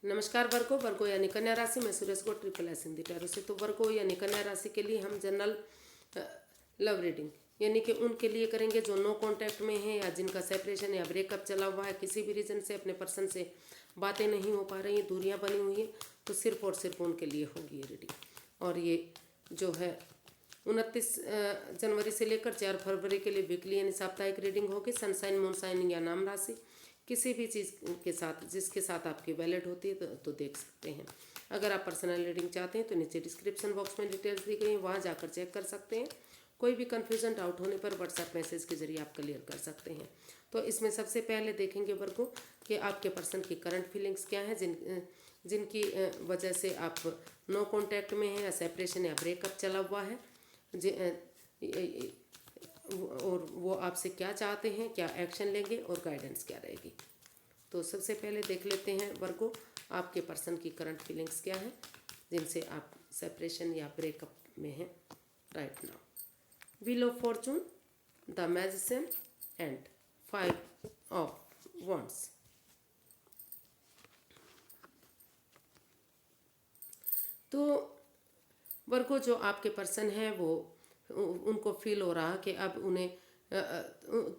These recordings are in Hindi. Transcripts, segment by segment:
नमस्कार वर्गो वर्गो यानी कन्या राशि में सुरेश को ट्रिपल एस हिंदी टैरो से। तो वर्गो यानी कन्या राशि के लिए हम जनरल लव रीडिंग यानी कि उनके लिए करेंगे जो नो कांटेक्ट में है या जिनका सेपरेशन या ब्रेकअप चला हुआ है, किसी भी रीजन से अपने पर्सन से बातें नहीं हो पा रही हैं, दूरियां बनी हुई हैं, तो सिर्फ और सिर्फ उनके लिए होगी ये रीडिंग। और ये जो है 29 जनवरी से लेकर 4 फरवरी के लिए वीकली यानी साप्ताहिक रीडिंग होगी। सनसाइन मूनसाइन या नाम राशि किसी भी चीज़ के साथ जिसके साथ आपकी वैलिड होती है तो देख सकते हैं। अगर आप पर्सनल रीडिंग चाहते हैं तो नीचे डिस्क्रिप्शन बॉक्स में डिटेल्स दी गई हैं, वहाँ जाकर चेक कर सकते हैं। कोई भी कन्फ्यूजन डाउट होने पर व्हाट्सएप मैसेज के जरिए आप क्लियर कर सकते हैं। तो इसमें सबसे पहले देखेंगे वर्गों कि आपके पर्सन की करंट फीलिंग्स क्या है, जिनकी वजह से आप नो कॉन्टैक्ट में हैं या सेपरेशन या ब्रेकअप चला हुआ है, और वो आपसे क्या चाहते हैं, क्या एक्शन लेंगे और गाइडेंस क्या रहेगी। तो सबसे पहले देख लेते हैं वर्गो आपके पर्सन की करंट फीलिंग्स क्या है, जिनसे आप सेपरेशन या ब्रेकअप में हैं right now. Wheel of Fortune, the magician and 5 of wands. तो वर्गो जो आपके पर्सन है वो उनको फील हो रहा कि अब उन्हें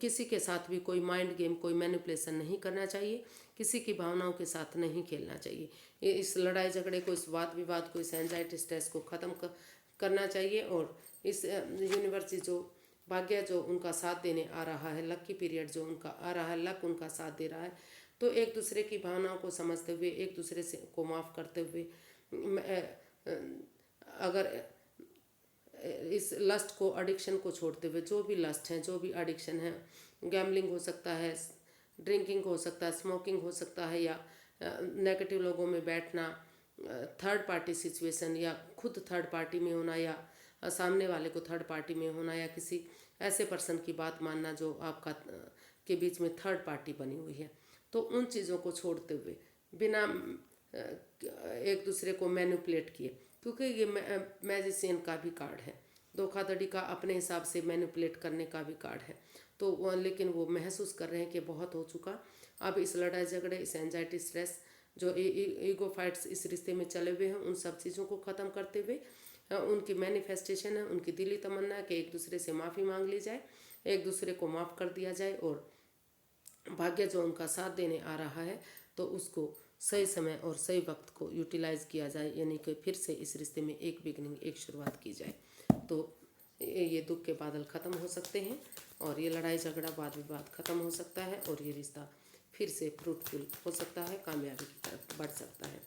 किसी के साथ भी कोई माइंड गेम, कोई मैनिपुलेशन नहीं करना चाहिए, किसी की भावनाओं के साथ नहीं खेलना चाहिए। इस लड़ाई झगड़े को, इस वाद विवाद को, इस एंजाइटी स्ट्रेस को ख़त्म करना चाहिए। और इस यूनिवर्स जो भाग्य जो उनका साथ देने आ रहा है, लकी पीरियड जो उनका आ रहा है, लक उनका साथ दे रहा है, तो एक दूसरे की भावनाओं को समझते हुए, एक दूसरे से को माफ़ करते हुए, अगर इस लस्ट को, एडिक्शन को छोड़ते हुए, जो भी लस्ट है, जो भी एडिक्शन है, गैम्बलिंग हो सकता है, ड्रिंकिंग हो सकता है, स्मोकिंग हो सकता है, या नेगेटिव लोगों में बैठना, थर्ड पार्टी सिचुएशन या खुद थर्ड पार्टी में होना, या सामने वाले को थर्ड पार्टी में होना, या किसी ऐसे पर्सन की बात मानना जो आपका के बीच में थर्ड पार्टी बनी हुई है, तो उन चीज़ों को छोड़ते हुए बिना एक दूसरे को मैनिपुलेट किए, क्योंकि ये मैजिशियन का भी कार्ड है, धोखाधड़ी का, अपने हिसाब से मैनिपुलेट करने का भी कार्ड है। तो लेकिन वो महसूस कर रहे हैं कि बहुत हो चुका, अब इस लड़ाई झगड़े, इस एंजाइटी स्ट्रेस जो ईगो फाइट्स इस रिश्ते में चले हुए हैं, उन सब चीज़ों को ख़त्म करते हुए उनकी मैनिफेस्टेशन है, उनकी दिली तमन्ना है कि एक दूसरे से माफ़ी मांग ली जाए, एक दूसरे को माफ़ कर दिया जाए, और भाग्य जो उनका साथ देने आ रहा है तो उसको सही समय और सही वक्त को यूटिलाइज किया जाए, यानी कि फिर से इस रिश्ते में एक बिगनिंग, एक शुरुआत की जाए। तो ये दुख के बादल ख़त्म हो सकते हैं, और ये लड़ाई झगड़ा, वाद विवाद ख़त्म हो सकता है, और ये रिश्ता फिर से फ्रूटफुल हो सकता है, कामयाबी की तरफ बढ़ सकता है।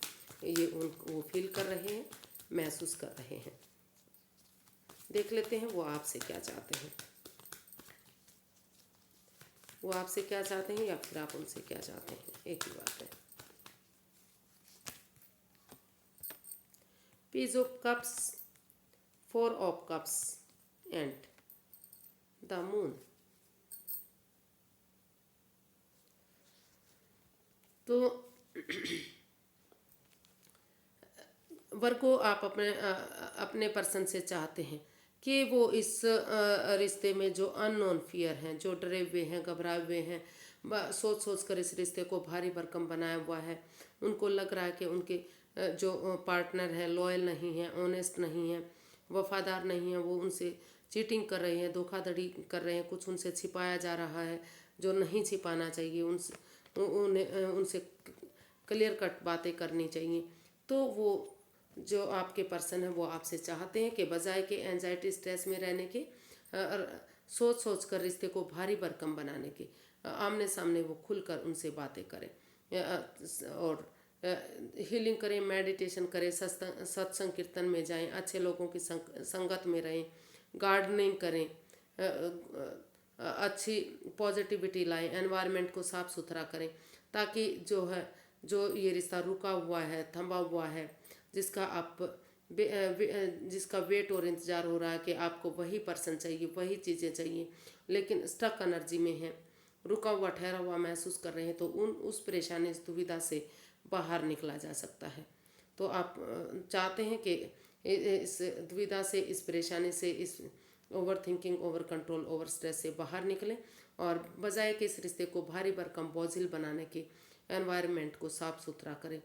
ये वो फील कर रहे हैं, महसूस कर रहे हैं। देख लेते हैं वो आपसे क्या चाहते हैं, वो आपसे क्या चाहते हैं या फिर आप उनसे क्या चाहते हैं, एक ही बात है। Page of cups, 4 of cups and the moon. तो वर्गो आप अपने पर्सन से चाहते हैं कि वो इस रिश्ते में जो अननोन फियर हैं, जो डरे हुए हैं, घबराए हुए हैं, सोच सोच कर इस रिश्ते को भारी भरकम बनाया हुआ है, उनको लग रहा है कि उनके जो पार्टनर हैं लॉयल नहीं हैं, ऑनेस्ट नहीं हैं, वफादार नहीं हैं, वो उनसे चीटिंग कर रहे हैं, धोखाधड़ी कर रहे हैं, कुछ उनसे छिपाया जा रहा है जो नहीं छिपाना चाहिए, उनसे क्लियर कट बातें करनी चाहिए। तो वो जो आपके पर्सन है वो आपसे चाहते हैं कि बजाय के एंजाइटी स्ट्रेस में रहने के, सोच सोच कर रिश्ते को भारी भरकम बनाने के, आमने सामने वो खुलकर उनसे बातें करें, और हीलिंग करें, मेडिटेशन करें, सत्संग कीर्तन में जाएं, अच्छे लोगों की संगत में रहें, गार्डनिंग करें, अच्छी पॉजिटिविटी लाएं, एनवायरनमेंट को साफ़ सुथरा करें, ताकि जो है, जो ये रिश्ता रुका हुआ है, थमा हुआ है, जिसका आप जिसका वेट और इंतज़ार हो रहा है कि आपको वही पर्सन चाहिए, वही चीज़ें चाहिए, लेकिन स्टक एनर्जी में है, रुका हुआ ठहरा हुआ महसूस कर रहे हैं, तो उस परेशानी, इस दुविधा से बाहर निकला जा सकता है। तो आप चाहते हैं कि इस दुविधा से, इस परेशानी से, इस over thinking, over control, over stress से बाहर निकलें, और बजाय कि इस रिश्ते को भारी भरकम बोझिल बनाने के एनवायरनमेंट को साफ़ सुथरा करें,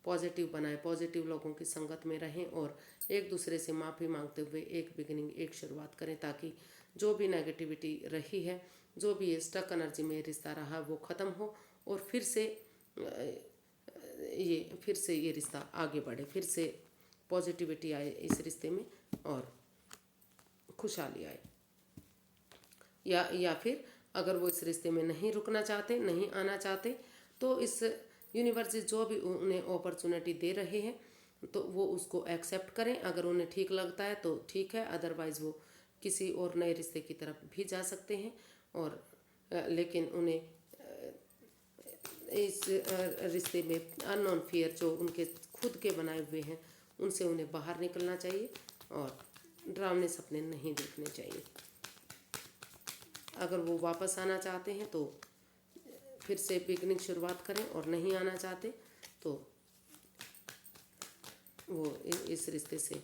पॉजिटिव बनाएं, पॉजिटिव लोगों की संगत में रहें और एक दूसरे से माफ़ी मांगते हुए एक बिगिनिंग, एक शुरुआत करें, ताकि जो भी नेगेटिविटी रही है, जो भी ये स्टक एनर्जी में रिश्ता रहा, वो ख़त्म हो और फिर से ये रिश्ता आगे बढ़े, फिर से पॉजिटिविटी आए इस रिश्ते में और खुशहाली आए। या फिर अगर वो इस रिश्ते में नहीं रुकना चाहते, नहीं आना चाहते, तो इस यूनिवर्स जो भी उन्हें अपॉर्चुनिटी दे रहे हैं तो वो उसको एक्सेप्ट करें। अगर उन्हें ठीक लगता है तो ठीक है, अदरवाइज़ वो किसी और नए रिश्ते की तरफ भी जा सकते हैं। और लेकिन उन्हें इस रिश्ते में अननोन फियर जो उनके खुद के बनाए हुए हैं, उनसे उन्हें बाहर निकलना चाहिए और डरावने सपने नहीं देखने चाहिए। अगर वो वापस आना चाहते हैं तो फिर से बिगनिंग शुरुआत करें, और नहीं आना चाहते तो वो इस रिश्ते से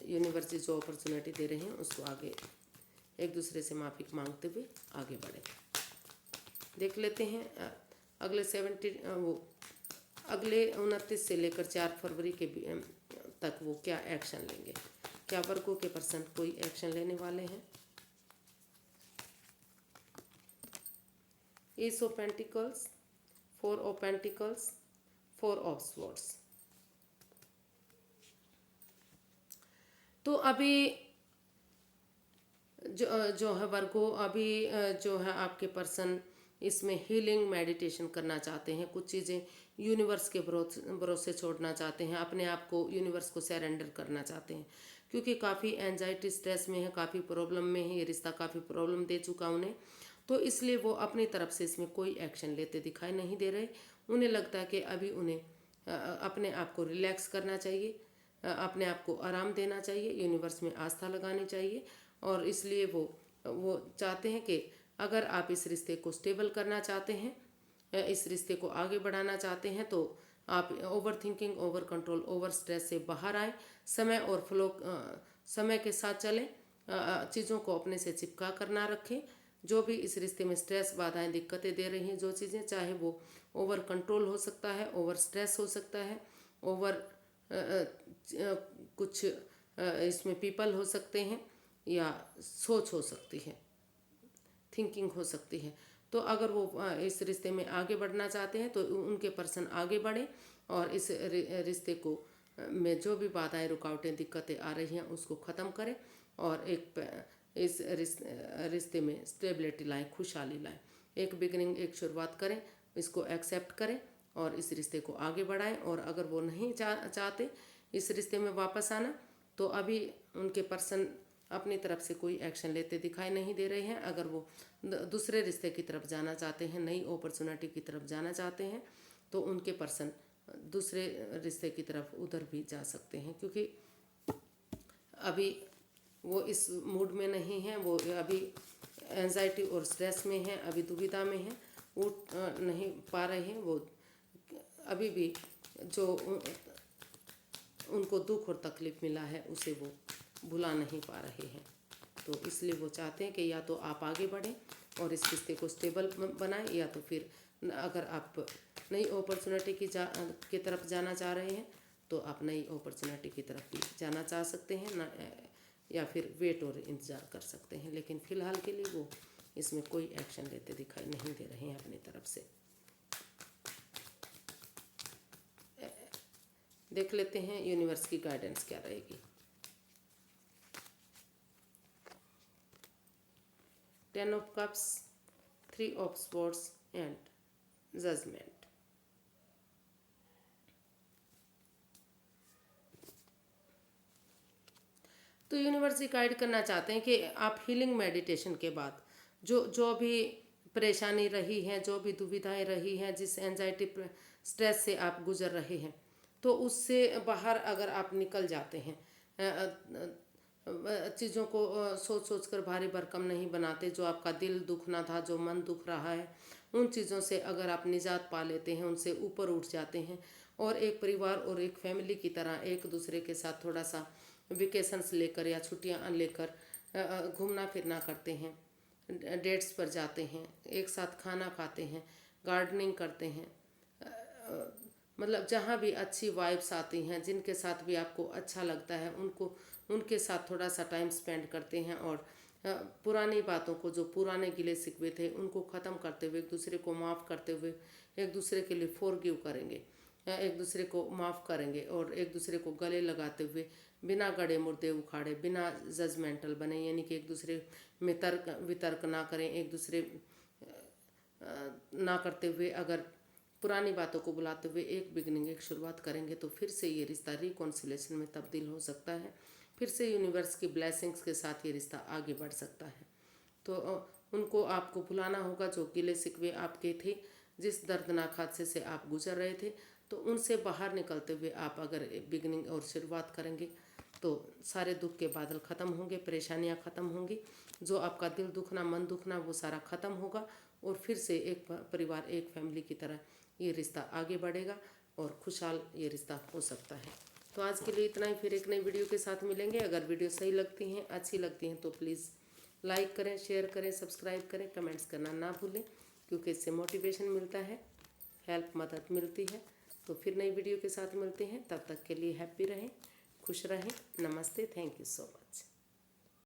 यूनिवर्स जो अपॉर्चुनिटी दे रहे हैं उसको आगे एक दूसरे से माफ़ी मांगते हुए आगे बढ़े। देख लेते हैं अगले 29 से लेकर 4 फरवरी के तक वो क्या एक्शन लेंगे। क्या वर्गों के पर्सन कोई एक्शन लेने वाले हैं? Ace of Pentacles, 4 of Pentacles, 4 of Swords। तो अभी जो है वर्गो, अभी जो है आपके पर्सन इसमें हीलिंग मेडिटेशन करना चाहते हैं, कुछ चीज़ें यूनिवर्स के भरोसे छोड़ना चाहते हैं, अपने आप को यूनिवर्स को सरेंडर करना चाहते हैं, क्योंकि काफ़ी एंजाइटी स्ट्रेस में है, काफ़ी प्रॉब्लम में है, ये रिश्ता काफ़ी प्रॉब्लम दे चुका उन्हें। तो इसलिए वो अपनी तरफ से इसमें कोई एक्शन लेते दिखाई नहीं दे रहे। उन्हें लगता है कि अभी उन्हें अपने आप को रिलैक्स करना चाहिए, अपने आप को आराम देना चाहिए, यूनिवर्स में आस्था लगानी चाहिए। और इसलिए वो चाहते हैं कि अगर आप इस रिश्ते को स्टेबल करना चाहते हैं, इस रिश्ते को आगे बढ़ाना चाहते हैं, तो आप over thinking, over control, over stress से बाहर आए, समय के साथ चलें, चीज़ों को अपने से चिपका कर ना रखें। जो भी इस रिश्ते में स्ट्रेस, बाधाएं, दिक्कतें दे रही हैं, जो चीज़ें, चाहे वो ओवर कंट्रोल हो सकता है, ओवर स्ट्रेस हो सकता है, ओवर कुछ इसमें पीपल हो सकते हैं, या सोच हो सकती है, थिंकिंग हो सकती है। तो अगर वो इस रिश्ते में आगे बढ़ना चाहते हैं तो उनके पर्सन आगे बढ़े और इस रिश्ते को में जो भी बाधाएं, रुकावटें, दिक्कतें आ रही हैं उसको ख़त्म करें और इस रिश्ते में स्टेबिलिटी लाएं, खुशहाली लाएं, एक बिगिनिंग, एक शुरुआत करें, इसको एक्सेप्ट करें और इस रिश्ते को आगे बढ़ाएं। और अगर वो नहीं चाहते इस रिश्ते में वापस आना, तो अभी उनके पर्सन अपनी तरफ से कोई एक्शन लेते दिखाई नहीं दे रहे हैं। अगर वो दूसरे रिश्ते की तरफ जाना चाहते हैं, नई अपॉर्चुनिटी की तरफ जाना चाहते हैं, तो उनके पर्सन दूसरे रिश्ते की तरफ उधर भी जा सकते हैं, क्योंकि अभी वो इस मूड में नहीं है, वो अभी एंजाइटी और स्ट्रेस में है, अभी दुविधा में है, उठ नहीं पा रहे हैं। वो अभी भी जो उनको दुख और तकलीफ मिला है उसे वो भुला नहीं पा रहे हैं। तो इसलिए वो चाहते हैं कि या तो आप आगे बढ़ें और इस रिश्ते को स्टेबल बनाएं, या तो फिर अगर आप नई अपॉर्चुनिटी की तरफ जाना चाह रहे हैं तो आप नई अपॉर्चुनिटी की तरफ भी जाना चाह सकते हैं ना, या फिर वेट और इंतज़ार कर सकते हैं। लेकिन फ़िलहाल के लिए वो इसमें कोई एक्शन लेते दिखाई नहीं दे रहे हैं अपनी तरफ से। देख लेते हैं यूनिवर्स की गाइडेंस क्या रहेगी। 10 of Cups, 3 of Swords and Judgment। तो यूनिवर्स गाइड करना चाहते हैं कि आप हीलिंग मेडिटेशन के बाद जो भी परेशानी रही है, जो भी दुविधाएं रही हैं, जिस एंजाइटी स्ट्रेस से आप गुजर रहे हैं, तो उससे बाहर अगर आप निकल जाते हैं, चीज़ों को सोच सोच कर भारी भरकम नहीं बनाते, जो आपका दिल दुखना था, जो मन दुख रहा है, उन चीज़ों से अगर आप निजात पा लेते हैं, उनसे ऊपर उठ जाते हैं और एक परिवार और एक फैमिली की तरह एक दूसरे के साथ थोड़ा सा वेकेशंस लेकर या छुट्टियां लेकर घूमना फिरना करते हैं, डेट्स पर जाते हैं, एक साथ खाना खाते हैं, गार्डनिंग करते हैं, मतलब जहाँ भी अच्छी वाइब्स आती हैं, जिनके साथ भी आपको अच्छा लगता है, उनके साथ थोड़ा सा टाइम स्पेंड करते हैं। और पुरानी बातों को, जो पुराने गिले शिकवे थे, उनको ख़त्म करते हुए, एक दूसरे को माफ़ करते हुए, एक दूसरे के लिए फॉरगिव करेंगे, एक दूसरे को माफ़ करेंगे और एक दूसरे को गले लगाते हुए, बिना गड़े मुर्दे उखाड़े, बिना जजमेंटल बने, यानी कि एक दूसरे में तर्क वितर्क ना करें, एक दूसरे ना करते हुए, अगर पुरानी बातों को बुलाते हुए एक बिगनिंग, एक शुरुआत करेंगे, तो फिर से ये रिश्ता रिकॉन्सिलेशन में तब्दील हो सकता है। फिर से यूनिवर्स की ब्लेसिंग्स के साथ ये रिश्ता आगे बढ़ सकता है। तो उनको आपको भुलाना होगा, जो गिले शिकवे आपके थे, जिस दर्दनाक हादसे से आप गुजर रहे थे। तो उनसे बाहर निकलते हुए आप अगर बिगनिंग और शुरुआत करेंगे, तो सारे दुख के बादल ख़त्म होंगे, परेशानियां ख़त्म होंगी, जो आपका दिल दुखना, मन दुखना, वो सारा ख़त्म होगा। और फिर से एक परिवार, एक फैमिली की तरह ये रिश्ता आगे बढ़ेगा और खुशहाल ये रिश्ता हो सकता है। तो आज के लिए इतना ही, फिर एक नई वीडियो के साथ मिलेंगे। अगर वीडियो सही लगती हैं, अच्छी लगती हैं, तो प्लीज़ लाइक करें, शेयर करें, सब्सक्राइब करें, कमेंट्स करना ना भूलें, क्योंकि इससे मोटिवेशन मिलता है, हेल्प, मदद मिलती है। तो फिर नई वीडियो के साथ मिलते हैं, तब तक के लिए हैप्पी रहें, खुश रहें। नमस्ते, थैंक यू सो मच।